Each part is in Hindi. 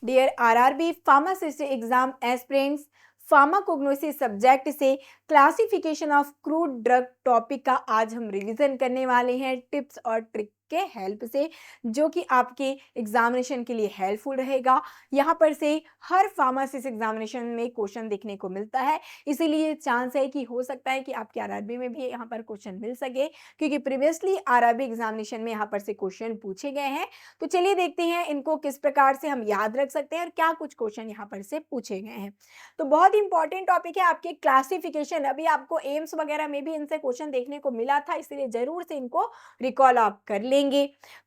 Dear RRB pharmacist exam aspirants, pharmacognosy subject से classification of crude drug topic का आज हम रिवीजन करने वाले हैं टिप्स और ट्रिक के हेल्प से, जो कि आपके एग्जामिनेशन के लिए हेल्पफुल रहेगा। यहाँ पर से हर फार्मासिस्ट एग्जामिनेशन में क्वेश्चन देखने को मिलता है, इसीलिए चांस है कि हो सकता है कि आपके आरआरबी में भी यहाँ पर क्वेश्चन मिल सके, क्योंकि प्रीवियसली आरआरबी एग्जामिनेशन में यहाँ पर से क्वेश्चन पूछे गए हैं। तो चलिए देखते हैं इनको किस प्रकार से हम याद रख सकते हैं और क्या कुछ क्वेश्चन यहाँ पर से पूछे गए हैं। तो बहुत इंपॉर्टेंट टॉपिक है आपके क्लासिफिकेशन। अभी आपको एम्स वगैरह में भी इनसे क्वेश्चन देखने को मिला था, इसलिए जरूर से इनको रिकॉल आप कर लेंगे।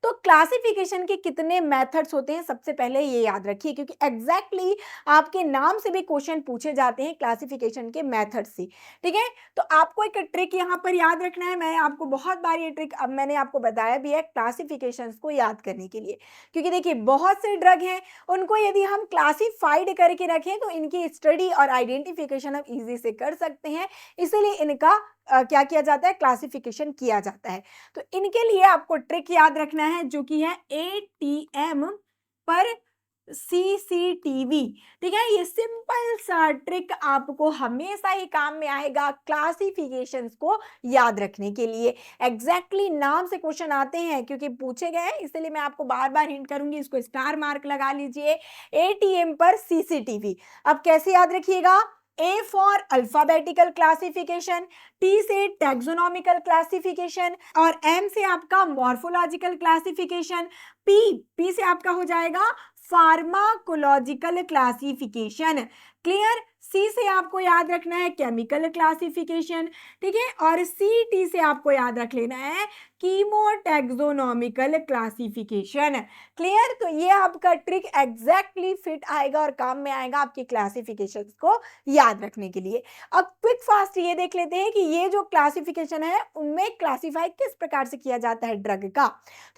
तो क्लासिफिकेशन के कितने मेथड्स होते हैं, सबसे पहले ये याद रखिए, क्योंकि एग्जैक्टली आपके नाम से भी क्वेश्चन पूछे जाते हैं क्लासिफिकेशन के मेथड से। ठीक है, तो आपको एक ट्रिक यहाँ पर याद रखना है। मैं आपको बहुत बार ये ट्रिक अब मैंने आपको बताया भी है क्लासिफिकेशंस को याद करने के लिए, क्योंकि देखिए बहुत से ड्रग हैं, उनको यदि हम क्लासिफाइड करके रखें तो इनकी स्टडी और आइडेंटिफिकेशन हम इजी से कर सकते हैं, इसीलिए इनका क्या किया जाता है, क्लासिफिकेशन किया जाता है। तो इनके लिए आपको ट्रिक याद रखना है, जो कि है एटीएम पर सीसीटीवी। ठीक है, ये सिंपल सा ट्रिक आपको हमेशा ही काम में आएगा क्लासिफिकेशंस को याद रखने के लिए। एग्जैक्टली नाम से क्वेश्चन आते हैं क्योंकि पूछे गए हैं, इसलिए मैं आपको बार बार हिंट करूंगी, इसको स्टार मार्क लगा लीजिए। एटीएम पर सीसीटीवी। अब कैसे याद रखिएगा, A for alphabetical classification, T से टैक्सोनॉमिकल क्लासिफिकेशन, और एम से आपका मॉर्फोलॉजिकल क्लासिफिकेशन, पी से आपका हो जाएगा फार्माकोलॉजिकल क्लासिफिकेशन। क्लियर, सी से आपको याद रखना है केमिकल क्लासिफिकेशन। ठीक है, और सी टी से आपको याद रख लेना है कीमोटैक्सोनॉमिकल क्लासिफिकेशन। क्लियर, तो ये आपका ट्रिक एग्जैक्टली फिट आएगा और काम में आएगा आपकी क्लासिफिकेशंस को याद रखने के लिए। अब क्विक फास्ट ये देख लेते हैं कि ये जो क्लासिफिकेशन है उनमें क्लासिफाई किस प्रकार से किया जाता है ड्रग का।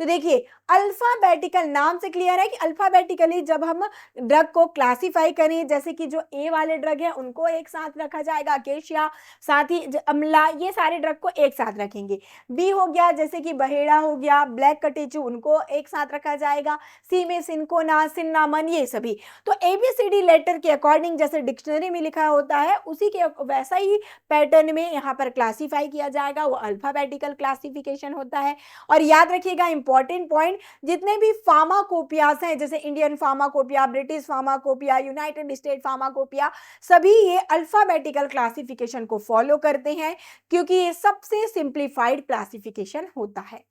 तो देखिए, अल्फाबेटिकल, नाम से क्लियर है कि अल्फाबेटिकली जब हम ड्रग को क्लासिफाई करें, जैसे कि जो ए वाले ड्रग है उनको एक साथ रखा जाएगा, अकेशिया, साथ ही अमला, ये सारे ड्रग को एक साथ रखेंगे। बी हो गया जैसे कि बहेड़ा हो गया, ब्लैक कटेचू, उनको एक साथ रखा जाएगा। सी में सिनकोना, सिन्नामन, ये सभी। तो एबीसीडी लेटर के अकॉर्डिंग जैसे डिक्शनरी में लिखा होता है, उसी के वैसा ही पैटर्न में यहाँ पर क्लासिफाई किया जाएगा, वो अल्फाबेटिकल क्लासिफिकेशन होता है। और याद रखिएगा इंपॉर्टेंट पॉइंट, जितने भी फार्माकोपियास हैं, जैसे Indian pharmacopoeia, British pharmacopoeia, United state pharmacopoeia, सभी ये अल्फाबेटिकल क्लासिफिकेशन को फॉलो करते हैं, क्योंकि ये सबसे सिंप्लीफाइड क्लासिफिकेशन होता है।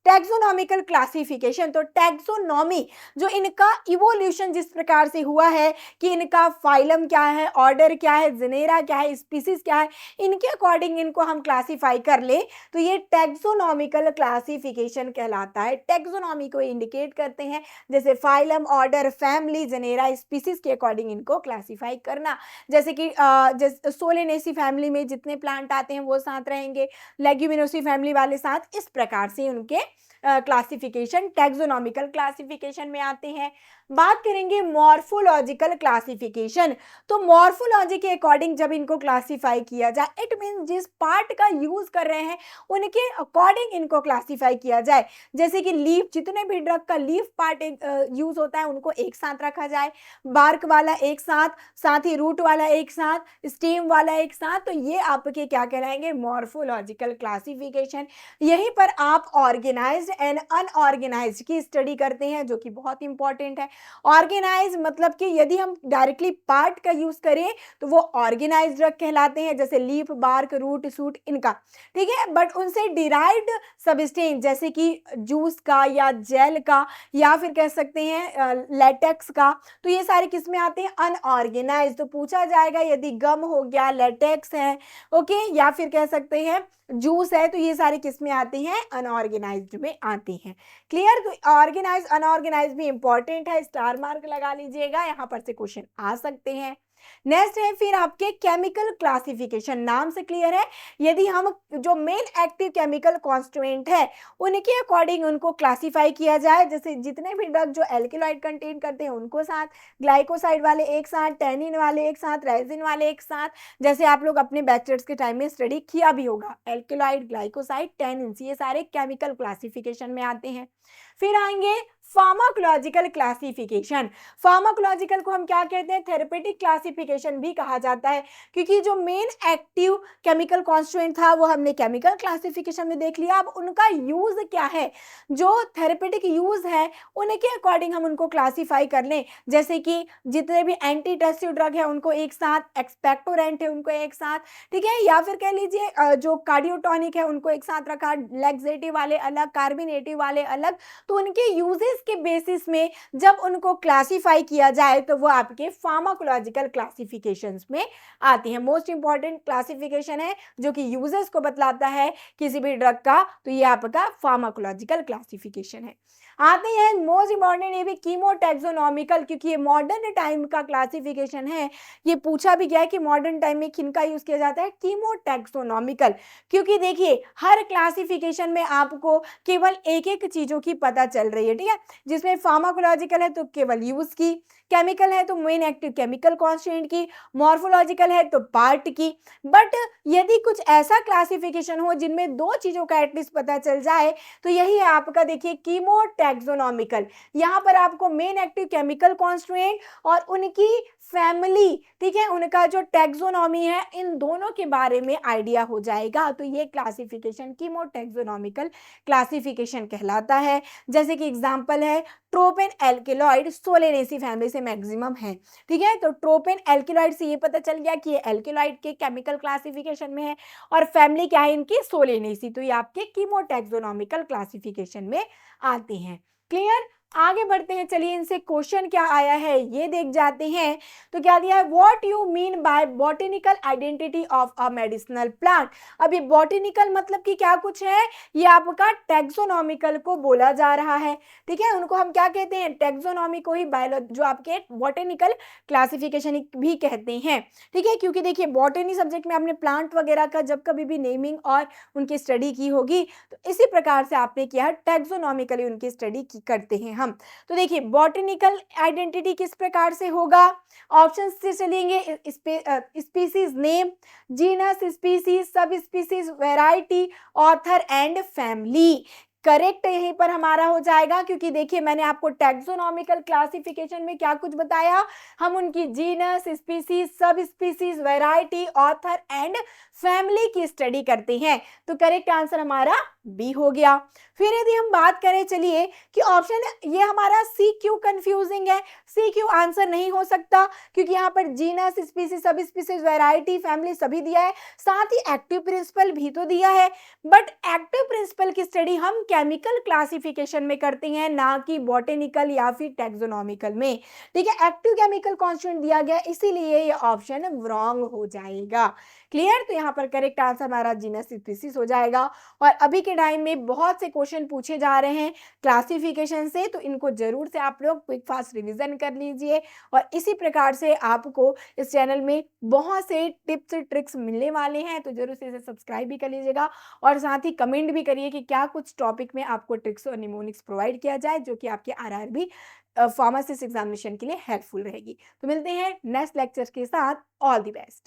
टैक्सोनॉमिकल क्लासिफिकेशन, तो टैक्सोनॉमी जो इनका इवोल्यूशन जिस प्रकार से हुआ है कि इनका फाइलम क्या है, ऑर्डर क्या है, जेनेरा क्या है, स्पीसीज क्या है, इनके अकॉर्डिंग इनको हम क्लासिफाई कर ले तो ये टैक्सोनॉमिकल क्लासिफिकेशन कहलाता है। टैक्सोनॉमी को इंडिकेट करते हैं, जैसे phylum, order, family, genera, species के अकॉर्डिंग इनको क्लासिफाई करना। जैसे कि सोलेनेसी फैमिली में जितने प्लांट आते हैं वो साथ रहेंगे, लेग्यूमिनोसी फैमिली वाले साथ, इस प्रकार से उनके क्लासिफिकेशन टैक्सोनॉमिकल क्लासिफिकेशन में आते हैं। बात करेंगे मॉर्फोलॉजिकल क्लासिफिकेशन, तो मॉर्फोलॉजी के अकॉर्डिंग जब इनको क्लासिफाई किया जाए, इट मीन जिस पार्ट का यूज कर रहे हैं उनके अकॉर्डिंग इनको क्लासिफाई किया जाए। जैसे कि लीफ, जितने भी ड्रग का लीफ पार्ट यूज होता है उनको एक साथ रखा जाए, बार्क वाला एक साथ, साथ ही रूट वाला एक साथ, स्टेम वाला एक साथ, तो ये आपके क्या कहलाएंगे, मॉर्फोलॉजिकल क्लासिफिकेशन। यहीं पर आप ऑर्गेनाइज्ड एंड अनऑर्गेनाइज्ड की स्टडी करते हैं, जो कि बहुत इंपॉर्टेंट है। ऑर्गेनाइज मतलब कि यदि हम डायरेक्टली पार्ट का यूज करें तो वो ऑर्गेनाइज्ड ड्रग कहलाते हैं, जैसे लीफ, बार्क, रूट, सूट, इनका। ठीक है, बट उनसे डिराइव्ड सब्सटेंस जैसे कि जूस का या जेल का या फिर कह सकते हैं लेटेक्स का, तो ये सारे किस में आते हैं, अनऑर्गेनाइज्ड। तो पूछा जाएगा यदि गम हो गया, लेटेक्स है, ओके, या फिर कह सकते हैं जूस है, तो ये सारे किस में आते हैं, अनऑर्गेनाइज्ड में आते हैं। क्लियर, तो ऑर्गेनाइज अनऑर्गेनाइज भी इंपॉर्टेंट है, स्टार मार्क लगा लीजिएगा, यहां पर से क्वेश्चन आ सकते हैं। नेक्स्ट है फिर आपके केमिकल क्लासिफिकेशन, नाम से क्लियर है, यदि हम जो मेन एक्टिव केमिकल कॉन्स्टिट्यूएंट है उनके अकॉर्डिंग उनको क्लासिफाई किया जाए, जैसे जितने भी ड्रग जो एल्केलॉइड कंटेन करते हैं उनको साथ, ग्लाइकोसाइड वाले एक साथ, टैनिन वाले एक साथ, रेजिन वाले एक साथ, जैसे आप लोग अपने बैचलर्स के टाइम में स्टडी किया भी होगा, एल्केलॉइड, ग्लाइकोसाइड, टैनिन, ये सारे केमिकल क्लासिफिकेशन में आते हैं। फिर आएंगे फार्माकोलॉजिकल क्लासिफिकेशन। फार्माकोलॉजिकल को हम क्या कहते हैं, थेरेपेटिक क्लासिफिकेशन भी कहा जाता है, क्योंकि जो मेन एक्टिव केमिकल कॉन्स्टिट्यूएंट था वो हमने केमिकल क्लासिफिकेशन में देख लिया। अब उनका यूज क्या है, जो थेरेपेटिक यूज है उनके अकॉर्डिंग हम उनको क्लासीफाई कर लें। जैसे कि जितने भी एंटी टस्टिव ड्रग है उनको एक साथ, एक्सपेक्टोरेंट है उनको एक साथ, ठीक है, या फिर कह लीजिए जो कार्डियोटॉनिक है उनको एक साथ रखा, लैक्सेटिव वाले अलग, कार्बिनेटिव वाले अलग। तो उनके यूजेस के बेसिस में जब उनको क्लासिफाई किया जाए तो वो आपके फार्माकोलॉजिकल क्लासिफिकेशंस में आती है। मोस्ट इंपॉर्टेंट क्लासिफिकेशन है जो कि यूजेस को बतलाता है किसी भी ड्रग का, तो ये आपका फार्माकोलॉजिकल क्लासिफिकेशन है। आते हैं मोस्ट इंपॉर्टेंट, ये भी कीमोटैक्सोनॉमिकल, क्योंकि ये मॉडर्न टाइम का क्लासिफिकेशन है। ये पूछा भी गया है कि मॉडर्न टाइम में किनका यूज किया जाता है, कीमोटैक्सोनॉमिकल, क्योंकि देखिए हर क्लासिफिकेशन में आपको केवल एक एक चीजों की पता चल रही है, ठीक है। जिसमें फार्माकोलॉजिकल है तो केवल यूज की, केमिकल है तो मेन एक्टिव केमिकल कॉन्स्टिट्यूएंट की, मॉर्फोलॉजिकल है तो पार्ट की। बट यदि कुछ ऐसा क्लासिफिकेशन हो जिनमें दो चीजों का एटलीस्ट पता चल जाए तो यही है आपका, देखिए, कीमोटैक्सोनॉमिकल। यहाँ पर आपको मेन एक्टिव केमिकल कॉन्स्टिट्यूएंट और उनकी फैमिली, ठीक है, उनका जो टैक्सोनॉमी है, इन दोनों के बारे में आइडिया हो जाएगा। तो ये क्लासिफिकेशन कीमोटैक्सोनॉमिकल क्लासिफिकेशन कहलाता है। जैसे कि एग्जांपल है ट्रोपेन एल्केलॉइड सोलेनेसी फैमिली से मैक्सिमम है, ठीक है। तो ट्रोपेन एल्केलॉइड से ये पता चल गया कि ये एल्केलॉइड के केमिकल क्लासिफिकेशन में है और फैमिली क्या है इनकी, सोलेनेसी। तो ये आपके कीमोटैक्सोनॉमिकल क्लासिफिकेशन में आते हैं। क्लियर, आगे बढ़ते हैं। चलिए इनसे क्वेश्चन क्या आया है ये देख जाते हैं। तो क्या दिया है, what you mean by botanical identity of a medicinal plant. अभी बॉटेनिकल मतलब कि क्या कुछ है, ये आपका टैक्सोनॉमिकल को बोला जा रहा है, ठीक है। उनको हम क्या कहते हैं, टैक्सोनॉमी को ही बायोलॉजी, जो आपके बॉटेनिकल क्लासिफिकेशन भी कहते हैं, ठीक है। क्योंकि देखिए बॉटनी सब्जेक्ट में आपने प्लांट वगैरह का जब कभी भी नेमिंग और उनकी स्टडी की होगी, तो इसी प्रकार से आपने किया, टैक्सोनॉमिकली उनकी स्टडी करते हैं हम। तो देखिए बॉटनिकल आइडेंटिटी किस प्रकार से होगा, ऑप्शन से चलेंगे, species name, genus, species, sub species, variety, author and family. Correct यहीं पर हमारा हो जाएगा, क्योंकि देखिए मैंने आपको टैक्सोनॉमिकल क्लासिफिकेशन में क्या कुछ बताया, हम उनकी genus, species, sub species, variety, author and family की स्टडी करते हैं। तो करेक्ट आंसर हमारा बी हो गया। फिर यदि हम बात करें, चलिए, कि ऑप्शन ये हमारा सी क्यों कंफ्यूजिंग है, सी क्यों आंसर नहीं हो सकता, क्योंकि यहाँ पर genus, species, sub species, variety, family सभी दिया है, साथ ही एक्टिव प्रिंसिपल भी तो दिया है। बट एक्टिव प्रिंसिपल की स्टडी हम केमिकल क्लासिफिकेशन में करते हैं, ना कि बॉटेनिकल या फिर टैक्सोनॉमिकल में, ठीक है। एक्टिव केमिकल कॉन्स्टिट्यूएंट दिया गया, इसीलिए ये ऑप्शन रॉन्ग हो जाएगा। क्लियर, तो यहाँ पर करेक्ट आंसर हमारा जीनस, स्पीसीज हो जाएगा। और अभी के टाइम में बहुत से क्वेश्चन पूछे जा रहे हैं क्लासिफिकेशन से, तो इनको जरूर से आप लोग क्विक फास्ट रिवीजन कर लीजिए। और इसी प्रकार से आपको इस चैनल में बहुत से टिप्स ट्रिक्स मिलने वाले हैं, तो जरूर से इसे सब्सक्राइब भी कर लीजिएगा और साथ ही कमेंट भी करिए कि क्या कुछ टॉपिक में आपको ट्रिक्स और निमोनिक्स प्रोवाइड किया जाए, जो कि आपके आरआरबी फार्मासिस्ट एग्जामिनेशन के लिए हेल्पफुल रहेगी। तो मिलते हैं नेक्स्ट लेक्चर के साथ। All the best.